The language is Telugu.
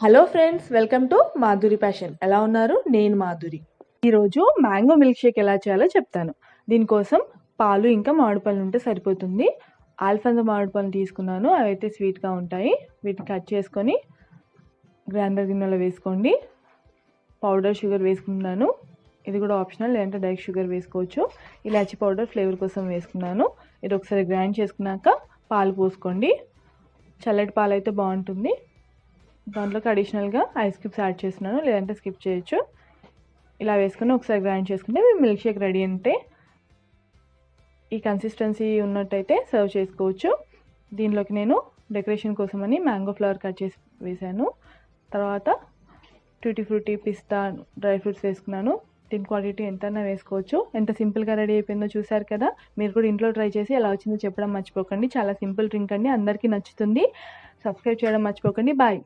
Hello friends, welcome to Madhuri passion. ఎలా ఉన్నారు? నేను మాధురి. ఈరోజు మ్యాంగో మిల్క్ షేక్ ఎలా చేయాలో చెప్తాను. దీనికోసం పాలు ఇంకా మామిడి పళ్ళు ఉంటే సరిపోతుంది. ఆల్ఫాన్సో మామిడి పళ్ళు తీసుకున్నాను, అవైతే స్వీట్గా ఉంటాయి. వీటిని కట్ చేసుకొని గ్రైండర్ గిన్నెలో వేసుకోండి. పౌడర్ షుగర్ వేసుకున్నాను, ఇది కూడా ఆప్షనల్, లేదంటే డైరెక్ట్ షుగర్ వేసుకోవచ్చు. ఇలాచీ పౌడర్ ఫ్లేవర్ కోసం వేసుకున్నాను. ఇది ఒకసారి గ్రైండ్ చేసుకున్నాక పాలు పోసుకోండి. చల్లటి పాలు అయితే బాగుంటుంది. దాంట్లోకి అడిషనల్గా ఐస్ క్యూబ్స్ యాడ్ చేస్తున్నాను, లేదంటే స్కిప్ చేయొచ్చు. ఇలా వేసుకొని ఒకసారి గ్రైండ్ చేసుకుంటే మీ మిల్క్ షేక్ రెడీ. అంటే ఈ కన్సిస్టెన్సీ ఉన్నట్టయితే సర్వ్ చేసుకోవచ్చు. దీనిలోకి నేను డెకరేషన్ కోసమని మ్యాంగో ఫ్లవర్ కట్ చేసి వేసాను. తర్వాత ట్యూటీ ఫ్రూటీ, పిస్తా, డ్రై ఫ్రూట్స్ వేసుకున్నాను. దీని క్వాంటిటీ ఎంతైనా వేసుకోవచ్చు. ఎంత సింపుల్గా రెడీ అయిపోయిందో చూసారు కదా. మీరు కూడా ఇంట్లో ట్రై చేసి ఎలా వచ్చిందో చెప్పడం మర్చిపోకండి. చాలా సింపుల్ డ్రింక్ అండి, అందరికీ నచ్చుతుంది. సబ్స్క్రైబ్ చేయడం మర్చిపోకండి. బాయ్.